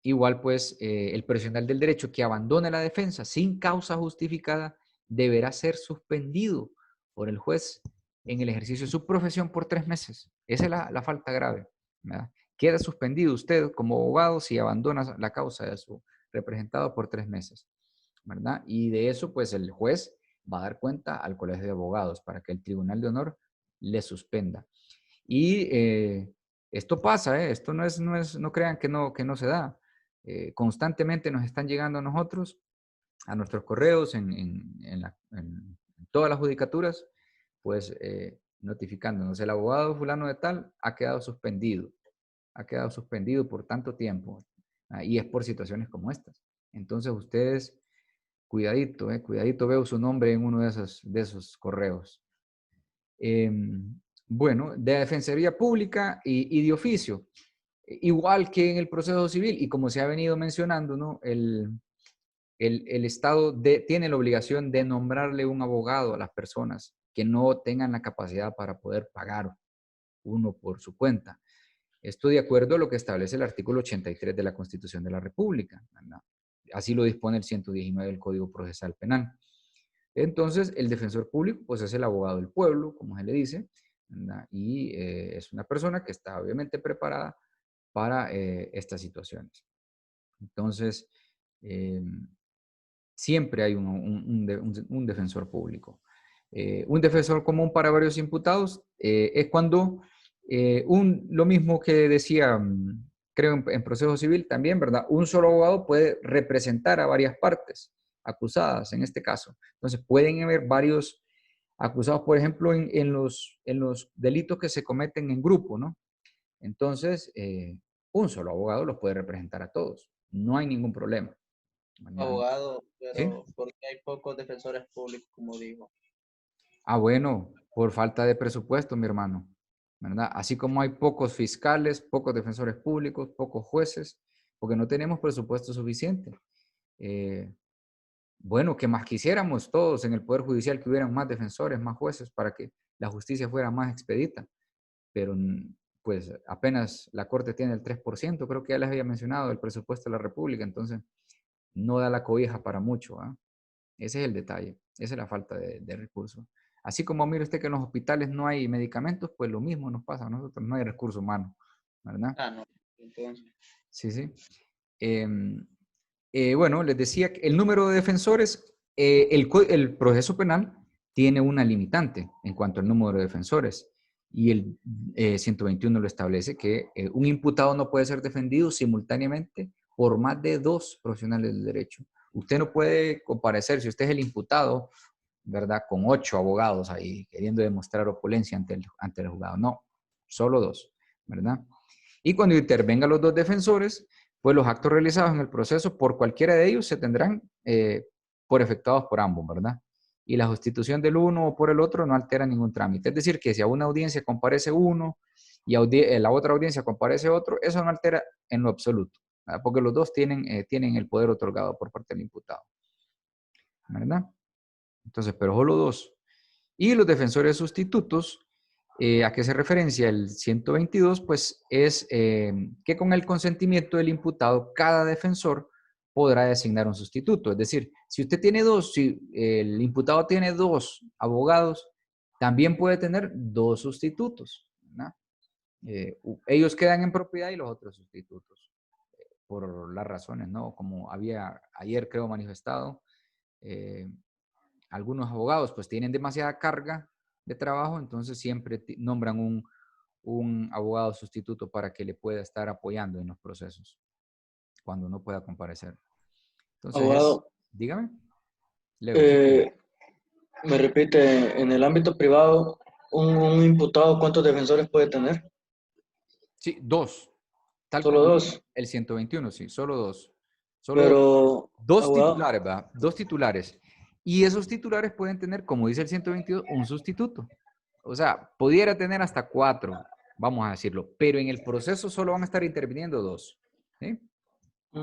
Speaker 1: Igual, pues, el profesional del derecho que abandone la defensa sin causa justificada deberá ser suspendido por el juez en el ejercicio de su profesión por 3 meses. Esa es la falta grave, ¿verdad? Queda suspendido usted como abogado si abandona la causa de su representado por 3 meses, ¿verdad? Y de eso, pues, el juez va a dar cuenta al Colegio de Abogados para que el Tribunal de Honor le suspenda. Y esto pasa, esto no crean que no se da. Constantemente nos están llegando a nosotros, a nuestros correos, en todas las judicaturas, pues notificándonos, el abogado fulano de tal ha quedado suspendido por tanto tiempo, y es por situaciones como estas. Entonces ustedes, cuidadito, cuidadito, veo su nombre en uno de esos correos. Bueno, de Defensoría Pública y de oficio, igual que en el proceso civil, y como se ha venido mencionando, ¿no? El Estado tiene la obligación de nombrarle un abogado a las personas que no tengan la capacidad para poder pagar uno por su cuenta. Esto de acuerdo a lo que establece el artículo 83 de la Constitución de la República, ¿verdad? Así lo dispone el 119 del Código Procesal Penal. Entonces, el defensor público, pues es el abogado del pueblo, como se le dice, ¿verdad? Y es una persona que está obviamente preparada para estas situaciones. Entonces, siempre hay un defensor público. Un defensor común para varios imputados es cuando lo mismo que decía, creo, en proceso civil también, ¿verdad? Un solo abogado puede representar a varias partes acusadas en este caso. Entonces, pueden haber varios acusados, por ejemplo, en los delitos que se cometen en grupo, ¿no? Entonces, un solo abogado los puede representar a todos. No hay ningún problema, ¿verdad?
Speaker 5: Abogado,
Speaker 1: ¿Sí?
Speaker 5: pero porque hay pocos defensores públicos, como digo.
Speaker 1: Bueno, por falta de presupuesto, mi hermano, ¿verdad? Así como hay pocos fiscales, pocos defensores públicos, pocos jueces, porque no tenemos presupuesto suficiente. Bueno, que más quisiéramos todos en el Poder Judicial que hubieran más defensores, más jueces, para que la justicia fuera más expedita. Pero pues apenas la Corte tiene el 3%, creo que ya les había mencionado, el presupuesto de la República, entonces no da la cobija para mucho, ¿eh? Ese es el detalle, esa es la falta de recursos. Así como mire usted que en los hospitales no hay medicamentos, pues lo mismo nos pasa a nosotros, no hay recurso humano, ¿verdad?
Speaker 5: No, entonces.
Speaker 1: Sí, sí. Bueno, les decía que el número de defensores, el proceso penal tiene una limitante en cuanto al número de defensores, y el 121 lo establece que un imputado no puede ser defendido simultáneamente por más de 2 profesionales del derecho. Usted no puede comparecer, si usted es el imputado, ¿verdad?, con 8 abogados ahí queriendo demostrar opulencia ante el juzgado. No, solo 2, ¿verdad? Y cuando intervengan los 2 defensores, pues los actos realizados en el proceso por cualquiera de ellos se tendrán por efectuados por ambos, ¿verdad? Y la sustitución del uno o por el otro no altera ningún trámite. Es decir, que si a una audiencia comparece uno y la otra audiencia comparece otro, eso no altera en lo absoluto, ¿verdad? Porque los dos tienen el poder otorgado por parte del imputado, ¿verdad? Entonces, pero solo dos. Y los defensores sustitutos, ¿a qué se referencia el 122? Pues es que con el consentimiento del imputado, cada defensor podrá designar un sustituto. Es decir, si usted tiene dos, si el imputado tiene dos abogados, también puede tener dos sustitutos, ¿verdad? Ellos quedan en propiedad y los otros sustitutos, por las razones, ¿no? Como había ayer, creo, manifestado, algunos abogados pues tienen demasiada carga de trabajo, entonces siempre nombran un abogado sustituto para que le pueda estar apoyando en los procesos cuando no pueda comparecer. Entonces,
Speaker 7: Abogado,
Speaker 1: dígame. Leo, sí.
Speaker 7: me repite, en el ámbito privado, un imputado, ¿cuántos defensores puede tener?
Speaker 1: Sí, dos. Tal
Speaker 7: Solo
Speaker 1: como
Speaker 7: dos.
Speaker 1: el 121, sí, solo dos. Solo
Speaker 7: Pero,
Speaker 1: dos
Speaker 7: abogado,
Speaker 1: titulares, ¿verdad? Dos titulares. Y esos titulares pueden tener, como dice el 122, un sustituto. O sea, pudiera tener hasta 4, vamos a decirlo, pero en el proceso solo van a estar interviniendo 2. ¿Sí?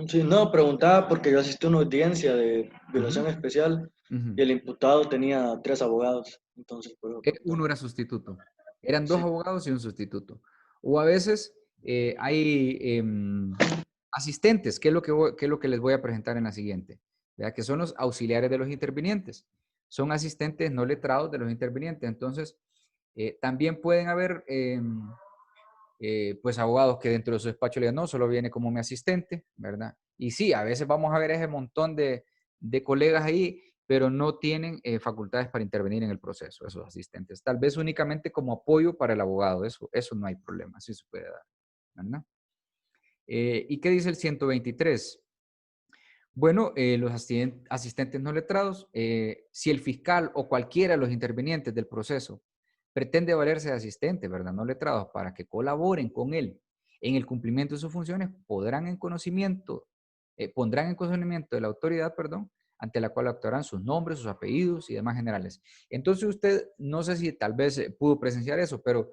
Speaker 7: sí, no, preguntaba porque yo asistí a una audiencia de violación especial y el imputado tenía 3 abogados. Entonces, por eso preguntaba.
Speaker 1: Uno era sustituto. Eran 2
Speaker 7: Sí.
Speaker 1: abogados y un sustituto. O a veces hay asistentes, que es lo que les voy a presentar en la siguiente, ¿verdad? Que son los auxiliares de los intervinientes. Son asistentes no letrados de los intervinientes. Entonces, también pueden haber pues abogados que dentro de su despacho le digan, no, solo viene como mi asistente, ¿verdad? Y sí, a veces vamos a ver ese montón de colegas ahí, pero no tienen facultades para intervenir en el proceso, esos asistentes. Tal vez únicamente como apoyo para el abogado, eso no hay problema, sí se puede dar, ¿verdad? ¿Y qué dice el 123? Bueno, los asistentes no letrados, si el fiscal o cualquiera de los intervinientes del proceso pretende valerse de asistentes, ¿verdad? No letrados, para que colaboren con él en el cumplimiento de sus funciones, pondrán en conocimiento de la autoridad, perdón, ante la cual actuarán sus nombres, sus apellidos y demás generales. Entonces usted, no sé si tal vez pudo presenciar eso, pero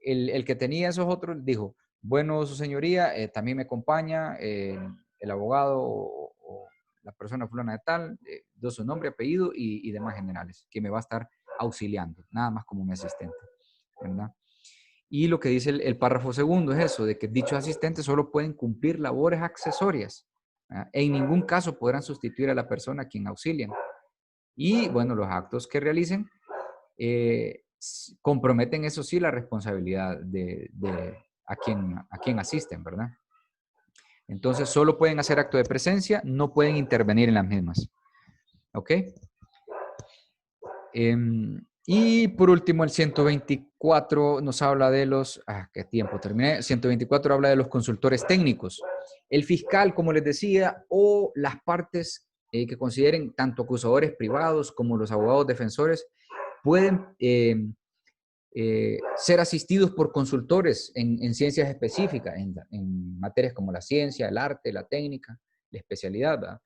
Speaker 1: el que tenía esos otros dijo, bueno, su señoría, también me acompaña el abogado o la persona fulana de tal, de su nombre, apellido y demás generales, que me va a estar auxiliando, nada más como mi asistente, ¿verdad? Y lo que dice el párrafo segundo es eso, de que dichos asistentes solo pueden cumplir labores accesorias, ¿verdad? En ningún caso podrán sustituir a la persona a quien auxilian. Y bueno, los actos que realicen comprometen, eso sí, la responsabilidad de a quien asisten, ¿verdad? Entonces, solo pueden hacer acto de presencia, no pueden intervenir en las mismas. ¿Ok? Y por último, el 124 nos habla de los... ¿qué tiempo terminé? 124 habla de los consultores técnicos. El fiscal, como les decía, o las partes que consideren tanto acusadores privados como los abogados defensores, pueden ser asistidos por consultores en ciencias específicas, en materias como la ciencia, el arte, la técnica, la especialidad, ¿verdad?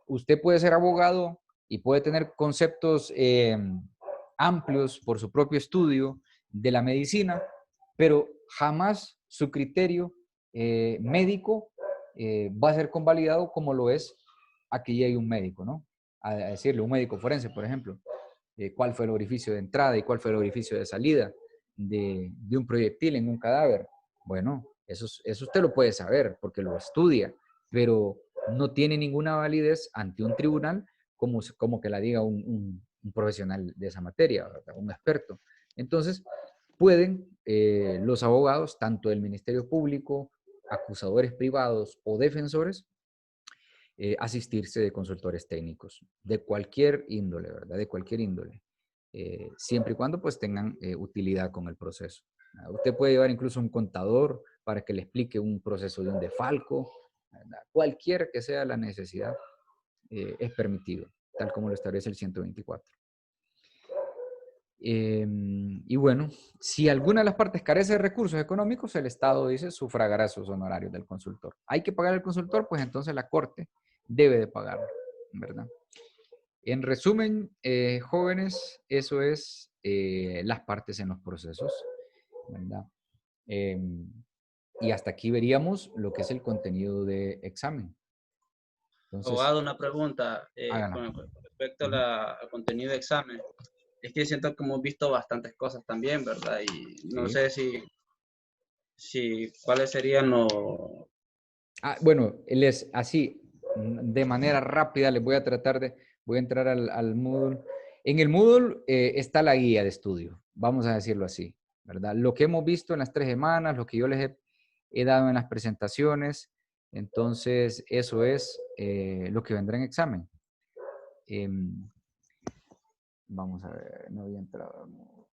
Speaker 1: Usted puede ser abogado y puede tener conceptos amplios por su propio estudio de la medicina, pero jamás su criterio médico va a ser convalidado como lo es aquí llegue un médico, ¿no? A decirle, un médico forense, por ejemplo, cuál fue el orificio de entrada y cuál fue el orificio de salida de un proyectil en un cadáver. Bueno, eso usted lo puede saber porque lo estudia, pero no tiene ninguna validez ante un tribunal como que la diga un profesional de esa materia, ¿verdad? Un experto. Entonces, pueden los abogados, tanto del Ministerio Público, acusadores privados o defensores, asistirse de consultores técnicos, de cualquier índole, ¿verdad? De cualquier índole. Siempre y cuando pues tengan utilidad con el proceso. Usted puede llevar incluso un contador para que le explique un proceso de un defalco, ¿verdad? Cualquier que sea la necesidad es permitido, tal como lo establece el 124. Y bueno, si alguna de las partes carece de recursos económicos, el Estado dice sufragará sus honorarios del consultor. ¿Hay que pagar al consultor? Pues entonces la Corte debe de pagarlo, ¿verdad? En resumen, jóvenes, eso es las partes en los procesos, ¿verdad? Y hasta aquí veríamos lo que es el contenido de examen. Entonces,
Speaker 8: Abogado, una pregunta
Speaker 1: háganla.
Speaker 8: con respecto al contenido de examen. Es que siento que hemos visto bastantes cosas también, ¿verdad? Y no
Speaker 1: Sí.
Speaker 8: sé si cuáles serían los...
Speaker 1: Bueno, así, de manera rápida, les voy a tratar de, voy a entrar al Moodle. En el Moodle está la guía de estudio, vamos a decirlo así, ¿verdad? Lo que hemos visto en las 3 semanas, lo que yo les he dado en las presentaciones, entonces eso es lo que vendrá en examen. Vamos a ver, no había entrado al Moodle.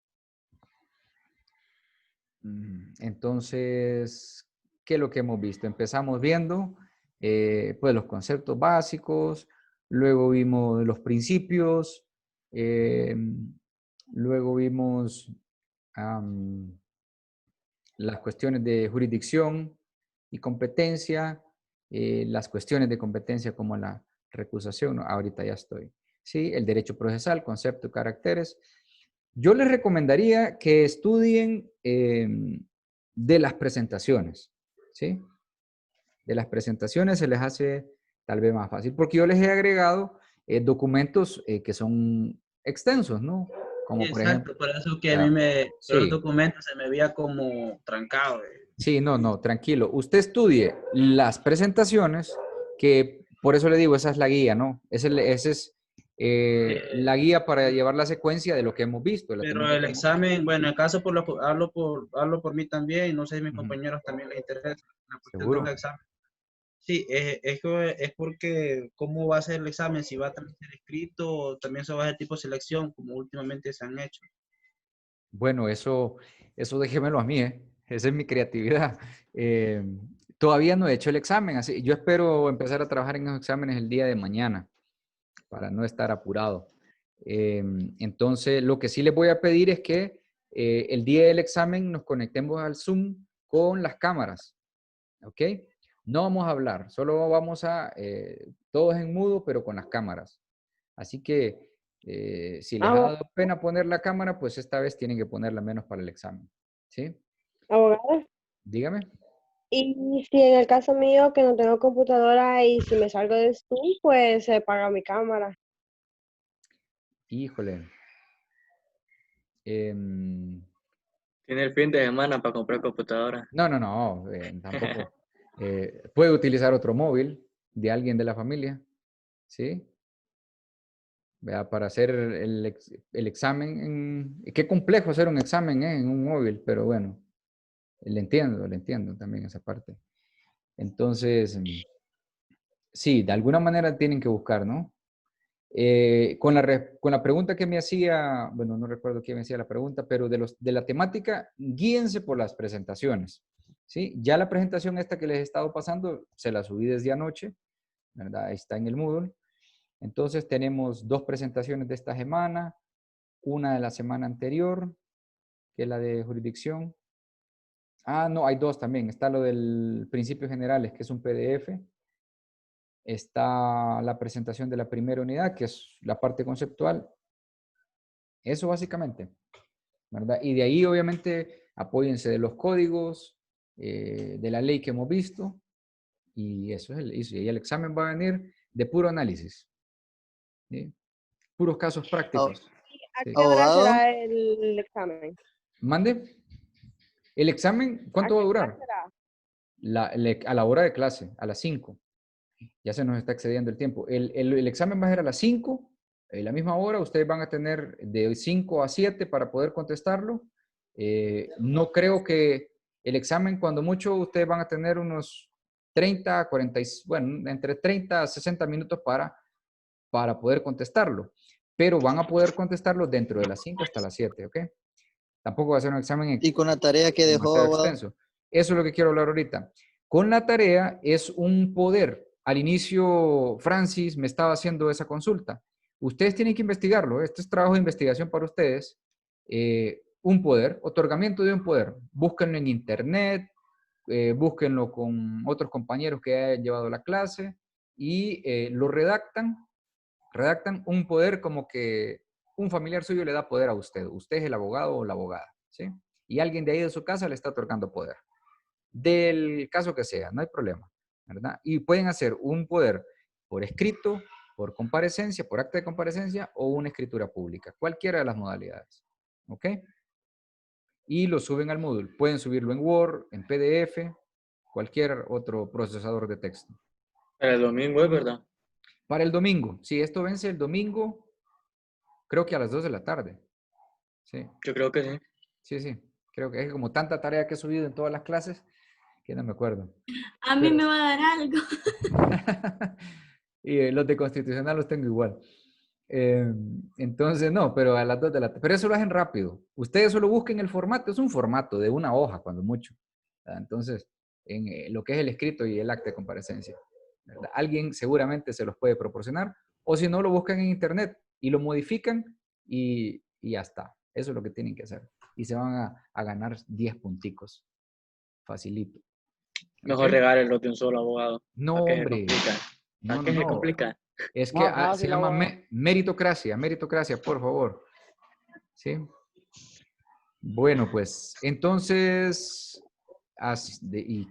Speaker 1: Entonces, ¿qué es lo que hemos visto? Empezamos viendo pues los conceptos básicos, luego vimos los principios, luego vimos las cuestiones de jurisdicción y competencia, las cuestiones de competencia como la recusación, ¿no? Ahorita ya estoy. Sí, el derecho procesal, concepto y caracteres. Yo les recomendaría que estudien de las presentaciones, ¿sí? De las presentaciones se les hace tal vez más fácil, porque yo les he agregado documentos que son extensos, ¿no? Como por ejemplo...
Speaker 8: Exacto, por eso que a mí
Speaker 1: sí.
Speaker 8: los documentos se me veía como trancado.
Speaker 1: Sí, no, tranquilo. Usted estudie las presentaciones, que por eso le digo, esa es la guía, ¿no? Esa es la guía para llevar la secuencia de lo que hemos visto.
Speaker 8: Pero el examen, bueno, en el caso hablo por mí también, y no sé si mis compañeros también les interesa la cuestión
Speaker 1: ¿Seguro?
Speaker 8: del examen. Sí, es porque cómo va a ser el examen, si va a también ser escrito o también se va a hacer tipo selección, como últimamente se han hecho.
Speaker 1: Bueno, eso déjemelo a mí, ¿eh? Esa es mi creatividad. Todavía no he hecho el examen, así yo espero empezar a trabajar en los exámenes el día de mañana para no estar apurado. Entonces, lo que sí les voy a pedir es que el día del examen nos conectemos al Zoom con las cámaras, ¿ok? No vamos a hablar, solo vamos a, todos en mudo, pero con las cámaras. Así que si les ha
Speaker 2: Abogado,
Speaker 1: dado pena poner la cámara, pues esta vez tienen que ponerla menos para el examen. ¿Sí?
Speaker 2: abogado.
Speaker 1: Dígame.
Speaker 2: Y si en el caso mío que no tengo computadora y si me salgo de Zoom, pues se apaga mi cámara.
Speaker 1: Híjole.
Speaker 7: Tiene el fin de semana para comprar computadora.
Speaker 1: No, tampoco. Puede utilizar otro móvil de alguien de la familia, ¿sí? Vea, para hacer el examen. Qué complejo hacer un examen en un móvil, pero bueno, le entiendo también esa parte. Entonces, sí, de alguna manera tienen que buscar, ¿no? Con la pregunta que me hacía, bueno, no recuerdo quién me hacía la pregunta, pero de la temática, guíense por las presentaciones, ¿sí? Ya la presentación esta que les he estado pasando, se la subí desde anoche, ¿verdad? Está en el Moodle. Entonces tenemos 2 presentaciones de esta semana, una de la semana anterior, que es la de jurisdicción. No, hay 2 también. Está lo del principios generales, que es un PDF. Está la presentación de la primera unidad, que es la parte conceptual. Eso básicamente, ¿verdad? Y de ahí, obviamente, apóyense de los códigos, de la ley que hemos visto, y eso es y el examen va a venir de puro análisis, ¿sí? Puros casos prácticos.
Speaker 2: ¿A
Speaker 1: Sí.
Speaker 2: qué hora
Speaker 5: Abogado.
Speaker 2: será el examen?
Speaker 1: Mande. El examen,
Speaker 2: ¿A
Speaker 1: ¿cuánto va a
Speaker 2: qué hora
Speaker 1: durar?
Speaker 2: será?
Speaker 1: A la hora de clase, a las 5. Ya se nos está excediendo el tiempo. El examen va a ser a las 5, la misma hora. Ustedes van a tener de 5 a 7 para poder contestarlo. No creo que el examen, cuando mucho, ustedes van a tener unos 30, 40, bueno, entre 30 a 60 minutos para poder contestarlo. Pero van a poder contestarlo dentro de las 5 hasta las 7, ¿ok? Tampoco va a ser un examen
Speaker 5: Y con la tarea que dejó,
Speaker 1: demasiado
Speaker 5: abogado.
Speaker 1: extenso. Eso es lo que quiero hablar ahorita. Con la tarea es un poder. Al inicio, Francis me estaba haciendo esa consulta. Ustedes tienen que investigarlo. Este es trabajo de investigación para ustedes. Un poder, otorgamiento de un poder. Búsquenlo en internet, búsquenlo con otros compañeros que hayan llevado la clase y lo redactan un poder como que un familiar suyo le da poder a usted. Usted es el abogado o la abogada, ¿sí? y alguien de ahí de su casa le está otorgando poder. Del caso que sea, no hay problema, ¿verdad? Y pueden hacer un poder por escrito, por comparecencia, por acta de comparecencia o una escritura pública, cualquiera de las modalidades, ¿ok? Y lo suben al módulo. Pueden subirlo en Word, en PDF, cualquier otro procesador de texto.
Speaker 7: Para el domingo es verdad.
Speaker 1: Para el domingo, sí, esto vence el domingo, creo que a las 2 de la tarde. Sí,
Speaker 7: Yo creo que sí.
Speaker 1: sí, creo que es como tanta tarea que he subido en todas las clases que no me acuerdo.
Speaker 3: A mí me va a dar algo.
Speaker 1: Y los de constitucional los tengo igual. Entonces, no, pero a las 2 de la tarde. Pero eso lo hacen rápido. Ustedes solo busquen el formato. Es un formato de una hoja, cuando mucho. ¿Verdad? Entonces, en lo que es el escrito y el acta de comparecencia, ¿verdad? Alguien seguramente se los puede proporcionar. O si no, lo buscan en internet y lo modifican y ya está. Eso es lo que tienen que hacer. Y se van a ganar 10 punticos. Facilito.
Speaker 7: Mejor
Speaker 1: ¿Ok?
Speaker 7: regálenlo de un solo abogado.
Speaker 1: No,
Speaker 7: ¿Para qué se
Speaker 1: hombre.
Speaker 7: complica? ¿Para
Speaker 1: No,
Speaker 7: qué se
Speaker 1: no.
Speaker 7: complica?
Speaker 1: Es que
Speaker 9: Más
Speaker 1: se
Speaker 9: fácil,
Speaker 1: llama
Speaker 9: abogado.
Speaker 1: meritocracia, por favor. ¿Sí? Bueno, pues, entonces, y